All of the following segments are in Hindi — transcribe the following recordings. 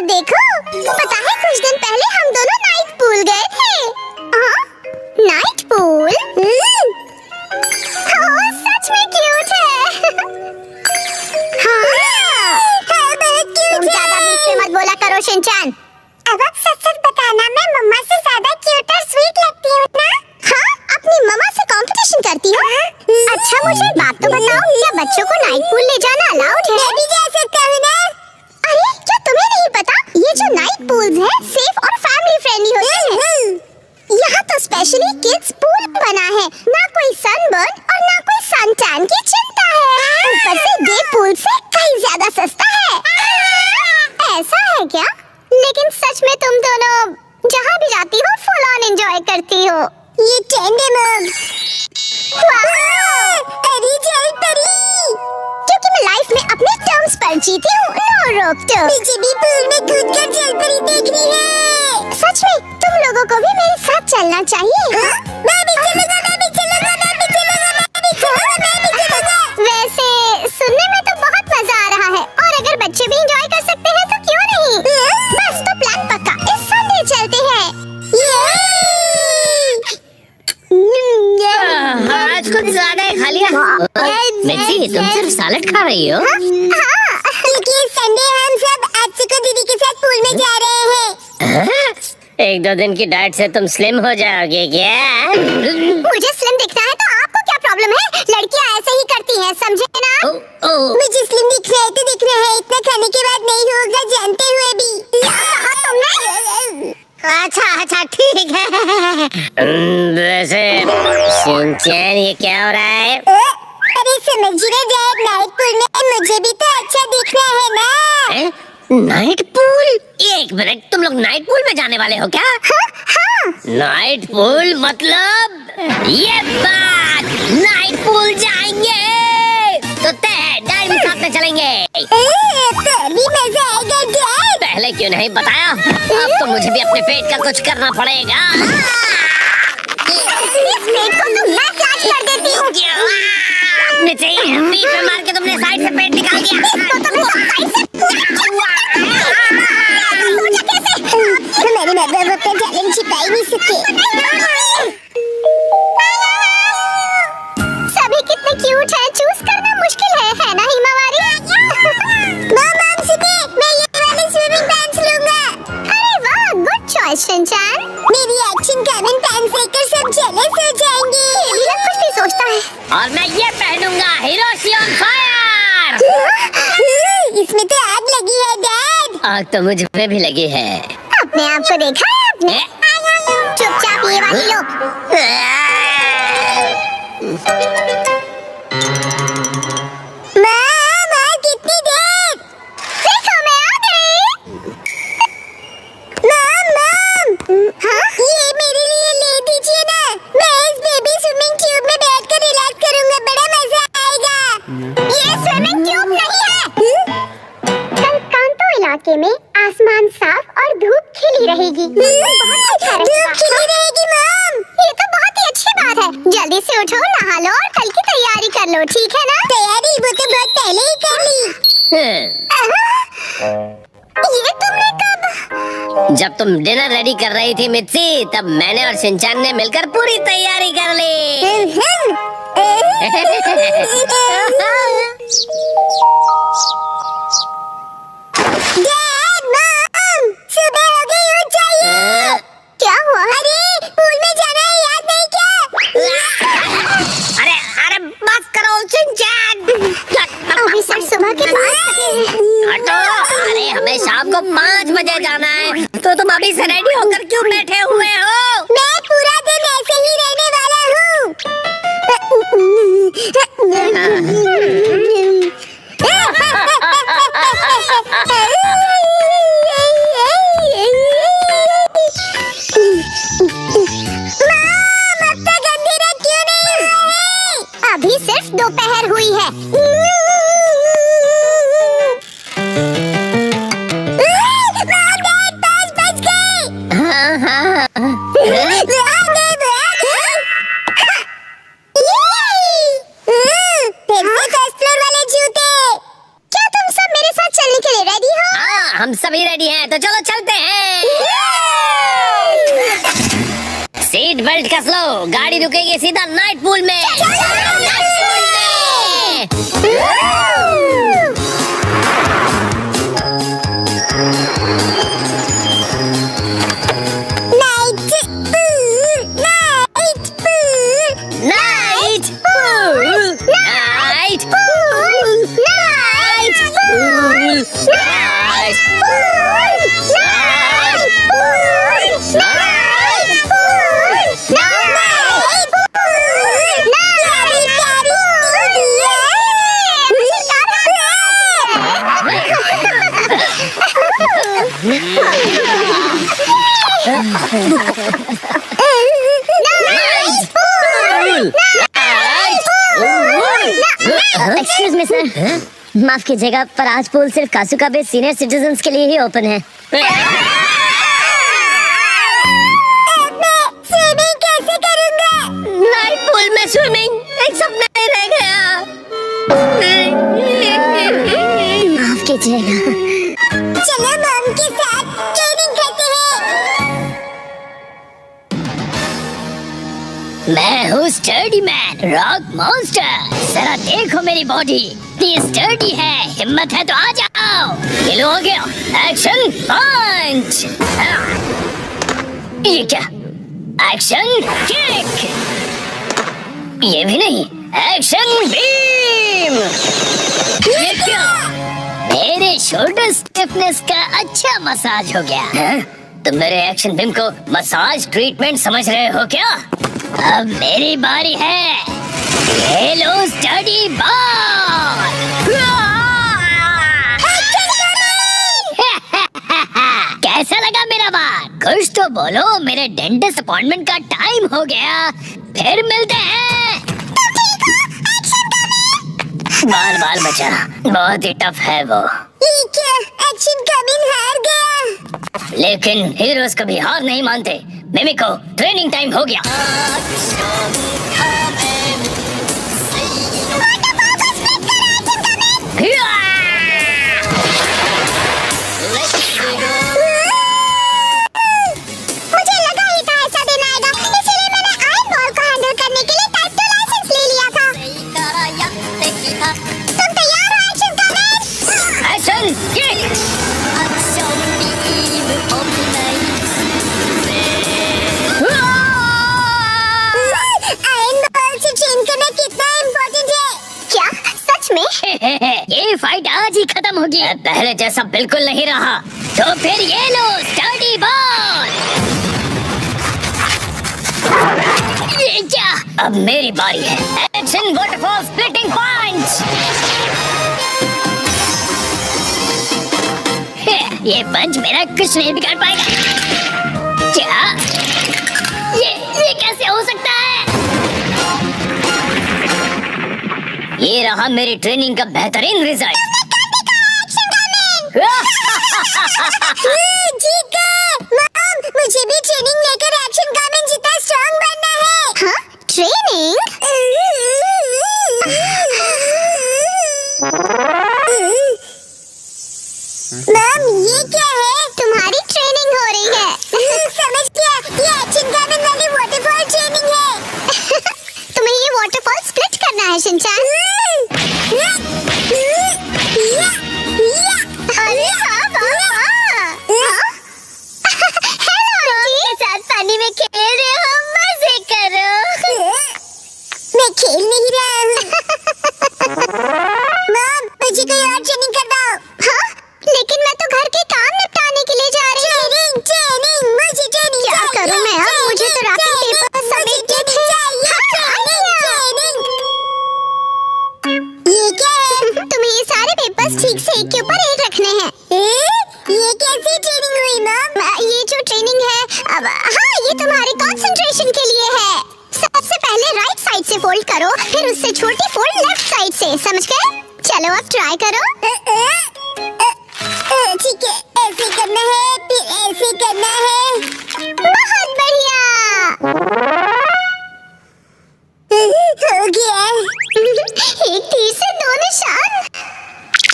देखो, पता है कुछ दिन पहले हम दोनों नाइट पूल गए थे। Night pool? सच में क्यूट है। बहुत क्यूट। तुम ज्यादा बीच में मत बोला करो शिनचैन। अब सच बताना, मैं मम्मा से ज्यादा क्यूट और स्वीट लगती हूँ ना? हाँ, अपनी मम्मा से कंपटीशन करती हो? अच्छा मुझे बात तो बताओ, क्या बच्चों को नाइट पूल ले जाना अलाउड है? मैं भी जा सकता हूँ ना? अरे क्या तुम्हें नहीं पता, ये जो नाइट पूल्स है सेफ और फैमिली फ्रेंडली होते हैं। यहाँ तो स्पेशली किड्स पूल बना है, ना कोई सनबर्न और ना कोई सन टैन की चिंता है। ऊपर से डे पूल से कहीं ज्यादा सस्ता है। ऐसा है क्या? लेकिन सच में तुम दोनों जहाँ भी जाती हो फुल ऑन एंजॉय करती हो। ये टेंडे मग। अरे जय परी। क्योंकि मैं लाइफ में अपने टर्म्स पर जीती हूँ, नो रोक टोक। मुझे भी पूल में कूद कर जल परी देखनी है। सच में तुम लोगों को भी मेरे साथ चलना चाहिए। मैं भी चलूंगा, मैं भी चलूंगा, मैं भी चलूंगा, मैं भी चलूंगा, मैं भी चलूंगा। वैसे सुनने में तो बहुत मजा आ रहा है, और अगर बच्चे भी एंजॉय कर सकते हैं तो क्यों नहीं? बस तो प्लान पक्का, इस संडे चलते हैं। आज कुछ ज्यादा ही खा लिया। मिक्सी, तुम सिर्फ सैलेड खा रही हो? क्योंकि इस संडे हम सब आत्सुको दीदी के साथ पूल में जा रहे हैं। एक दो दिन की डाइट से तुम स्लिम हो जाओगे क्या? मुझे स्लिम दिखना है तो आपको क्या प्रॉब्लम है? लड़कियां ऐसे ही करती हैं, समझे ना? मुझे स्लिम दिखना है तो दिखना है, इतना खाने के बाद नहीं होगा जानते हुए भी। तुमने? अच्छा ठीक है। वैसे शिनचैन ये क्या हो रहा है? अरे समझिए डैड, नाइट पूल में मुझे भी तो अच्छा दिखना है ना। Night pool? एक मिनट, तुम लोग नाइट पूल में जाने वाले हो क्या? हाँ। नाइट पूल मतलब ये बात, नाइट पूल जाएंगे तो डैड भी साथ में चलेंगे। तो भी मजा आएगा डैड। पहले क्यों नहीं बताया? अब तो मुझे भी अपने पेट का कुछ करना पड़ेगा। इस पेट को तो मैं क्लच कर देती हूँ। बीच में मार के तुमने साइड से पेट निकाल दिया। इसको तो मैं साइड से सोचा कैसे? हमारे माँ बाप अपना टैलेंट छिपा ही नहीं सके। सभी कितने क्यूट हैं, चूज करना मुश्किल है ना हिमावारी? मॉम सिपी, मैं ये वाले स्विमिंग पैंट्स लूंगा। अरे वाह, गुड चॉइस शिनचैन। मेरी एक्शन कैमन पैंट्स देखकर सब जेलस हो जाएंगे। ये भी ना कुछ भी सोचता है। और मैं ये पहनूंगा, हिरोशी ऑन फायर। इसमें तो आग लगी है डैड। आग तो मुझ में भी लगी है। अपने आप को देखा है आपने? चुपचाप ये वाली लो। माँ कितनी देर? देखो मैं आ गई। मॉम हाँ, ये मेरे लिए ले दीजिए ना। मैं इस बेबी स्विमिंग ट्यूब में बैठकर रिलैक्स करूंगा, बड़ा मजा आएगा। ये स्विमिंग ट्यूब नहीं है। कल कांतो इलाके में आसमान साफ और धूप खिली रहेगी। बहुत अच्छा रहेगा। धूप खिली रहेगी मॉम? ये तो बहुत ही अच्छी बात है। जल्दी से उठो, नहा लो और कल की तैयारी कर लो, ठीक है ना? तैयारी वो तो बहुत पहले ही कर ली। ये तुमने कब? जब तुम डिनर रेडी कर रही थी मित्सी, तब मैंने और शिनचैन ने मिलकर पूरी तैयारी कर ली। डैड, मॉम, सुबह हो गई, उठ जाइए। क्या हुआ? अरे पूल में जाना है, याद नहीं क्या? अरे बस करो शिनचैन। अभी सर सुबह के 5 बजे। हटो। अरे हमें शाम को 5 बजे जाना है, तो तुम अभी से रेडी होकर क्यों बैठे हुए हो? मैं पूरा दिन ऐसे ही रहने वाला हूँ। अब तक अंधेरा क्यों नहीं हुआ है? अभी सिर्फ दोपहर हुई है। हम सभी रेडी हैं, तो चलो चलते हैं। सीट बेल्ट कस लो, गाड़ी रुकेगी सीधा नाइट पूल में। एक्सक्यूज मी सर, माफ कीजिएगा पर आज पूल सिर्फ कासुका बे सीनियर सिटीजन्स के लिए ही ओपन है। स्विमिंग कैसे करूंगा? नाइट पूल में स्विमिंग एक सपना ही रह गया। माफ कीजिएगा। चलो मॉम के साथ ट्रेनिंग करते हैं। मैं हूँ स्टर्डी मैन, रॉक मॉन्स्टर। जरा देखो मेरी बॉडी, इतनी स्टर्डी है। हिम्मत है तो आ जाओ। ये लो हो गया, एक्शन पंच। ये क्या? Action kick. ये भी नहीं, एक्शन बीम। ये क्या? मेरे शोल्डर स्टिफनेस का अच्छा मसाज हो गया। हाँ? तुम मेरे एक्शन बीम को मसाज ट्रीटमेंट समझ रहे हो क्या? अब मेरी बारी है। ये लो स्टडी बॉल। कैसा लगा मेरा बाल? कुछ तो बोलो, मेरे डेंटिस्ट अपॉइंटमेंट का टाइम हो गया। फिर मिलते हैं। बाल बाल बचा, बहुत ही टफ है वो। ये क्या? एक्शन कमिंग हार गया। लेकिन हीरोज कभी हार नहीं मानते। मिमिको, ट्रेनिंग टाइम हो गया। मुझे लगा ही था ऐसा दिन आएगा, इसलिए मैंने आयरन बॉल को हैंडल करने के लिए टाइप 2 लाइसेंस ले लिया था। तुम तैयार हो action coming? Action kick. Iron ball से ट्रेन करना कितना इम्पोर्टेंट है? क्या सच में? ये फाइट आज ही खत्म होगी। पहले जैसा बिल्कुल नहीं रहा। तो फिर ये लो स्टडी बॉल। ये क्या? अब मेरी बारी है। एक्शन वाटरफॉल स्प्लिटिंग पंच। ये पंच मेरा कुछ नहीं बिगाड़ पाएगा। क्या? ये कैसे हो सकता है? ये रहा मेरी ट्रेनिंग का बेहतरीन रिजल्ट। ठीक है मॉम, मुझे भी ट्रेनिंग लेकर एक्शन कमिंग जितना स्ट्रांग बनना है। हाँ? ट्रेनिंग? मॉम, ये क्या है? तुम्हारी ट्रेनिंग हो रही है। समझ गया, ये एक्शन कमिंग वाली वाटरफॉल ट्रेनिंग है। तुम्हें ये वाटरफॉल स्प्लिट करना है शिनचैन। अरे हाँ, के साथ पानी में खेल रहे हो, मजे करो। मैं खेल नहीं रहा हूँ। मॉम, मुझे कोई और ट्रेनिंग करवाओ। हाँ? लेकिन मैं तो घर के काम निपटाने के लिए जा रही हूँ। ट्रेनिंग, मुझे ट्रेनिंग क्या करूँ मैं अब? मुझे तो रैपिंग पेपर समेटने थे। ये क्या है? तुम्हें ये सारे पेपर्स ठीक से एक के ऊपर एक रखने हैं। ये कैसी ट्रेनिंग हुई मॉम? ये जो ट्रेनिंग है, अब हाँ, ये तुम्हारे कंसंट्रेशन के लिए है। सबसे पहले राइट साइड से फोल्ड करो, फिर उससे छोटी फोल्ड लेफ्ट साइड से। समझ गए? चलो अब ट्राई करो। ठीक है, ऐसे करना है, फिर ऐसे करना है। बहुत बढ़िया। हो गया। एक तीर से 2 निशान।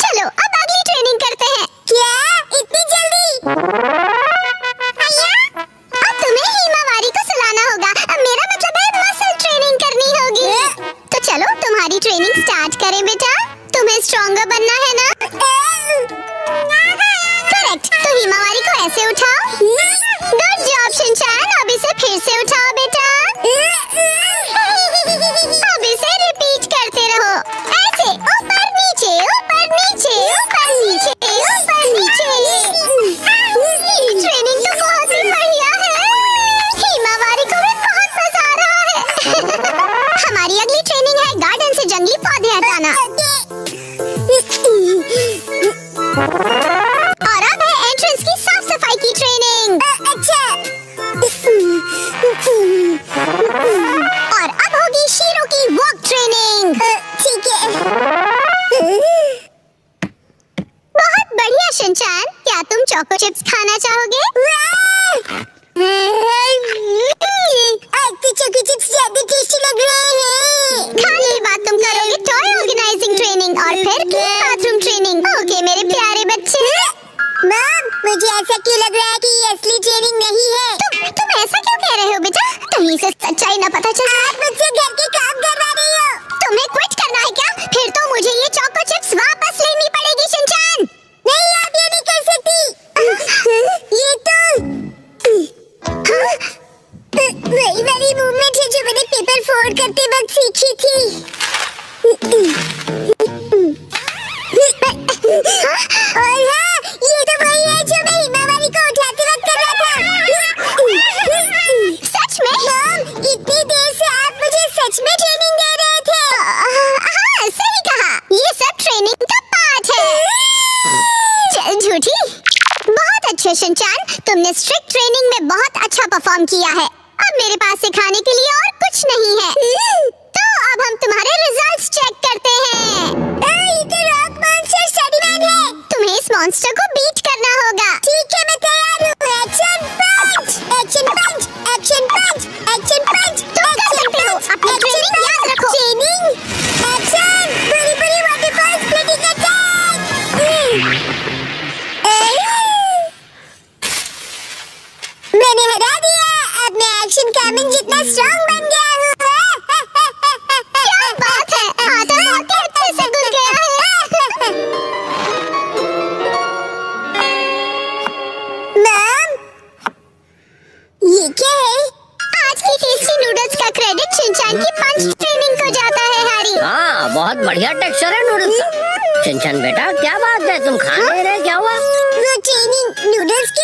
चलो अब अगली ट्रेनिंग करते हैं। क्या? इतनी परफेक्ट। तो हिमावारी को ऐसे उठाओ। गुड जॉब शिनचैन, अब इसे फिर से उठाओ बेटा। अब इसे रिपीट करते रहो, ऐसे ऊपर नीचे ऊपर नीचे ऊपर नीचे ऊपर नीचे। ये ट्रेनिंग तो बहुत ही बढ़िया है। हिमावारी को भी बहुत मजा आ रहा है। हमारी अगली ट्रेनिंग है गार्डन से जंगली पौधे हटाना। और अब है एंट्रेंस की साफ सफाई की ट्रेनिंग। अच्छा। और अब होगी शेरों की वॉक ट्रेनिंग। ठीक है। बहुत बढ़िया शिनचैन, क्या तुम चोको चिप्स खाना चाहोगे? चोको चिप्स ज्यादा टेस्टी लग रहे हैं। खाने के बाद तुम करोगे टॉय ऑर्गेनाइजिंग ट्रेनिंग और फिर बाथरूम ट्रेनिंग। ओके मेरे प्यारे बच्चे। मैम, मुझे ऐसा क्यों लग रहा है कि ये असली ट्रेनिंग नहीं है? तुम ऐसा क्यों कह रहे हो बेटा? कहीं से सच्चाई ना पता चले। आप मुझसे घर के काम करवा रही हो। तुम्हें क्विट करना है क्या? फिर तो मुझे ये चोको चिप्स वापस लेनी पड़ेगी शिनचैन। नहीं, आप ये नहीं कर सकती। ये तो वही वाली मूवमेंट है जो मैंने पेपर फोल्ड करते वक्त सीखी थी। और हाँ, ये तो वही है जो मैं हिमावारी को उठाते वक्त कर रहा था। सच में? मैम, इतनी देर से आप मुझे सच में ट्रेनिंग दे रहे थे। हाँ, सही कहा। ये सब ट्रेनिंग का पार्ट है। चल झूठी। बहुत अच्छे शिनचैन, तुमने स्ट्रिक्ट ट्रेनिंग में बहुत अच्छा परफॉर्म किया है। अब मेरे पास सिखाने के लिए और कुछ नहीं है। तो अब हम तुम्हारे रिजल्ट्स चेक करते हैं। ये तो रॉक मॉन्स्टर स्टडीमैन है। तुम्हें इस मॉन्स्टर को बीट करना होगा। ठीक है, मैं तैयार हूँ। एक्शन पंच, एक्शन पंच, एक्शन पंच, एक्शन पंच। तुम कर सकते हो। अपनी ट्रेनिंग याद रखो। ट्रेनिंग, एक्शन, बड़ी बड़ी वाटरफॉल स्प्लिटिंग अटैक। मैंने हरा दिया। अब मैं एक्शन कैमन जितना स्ट्रांग बन गया हूँ। क्या बात है, आटा बहुत ही अच्छे से घुल गया है। मैम, ये क्या है? आज की टेस्टी नूडल्स का क्रेडिट शिनचैन की पंच ट्रेनिंग को जाता है हैरी। हाँ, बहुत बढ़िया टेक्सचर है नूडल्स का। शिनचैन बेटा, क्या बात है, तुम खा नहीं रहे, क्या हुआ? वो ट्रेनिंग नूडल्स की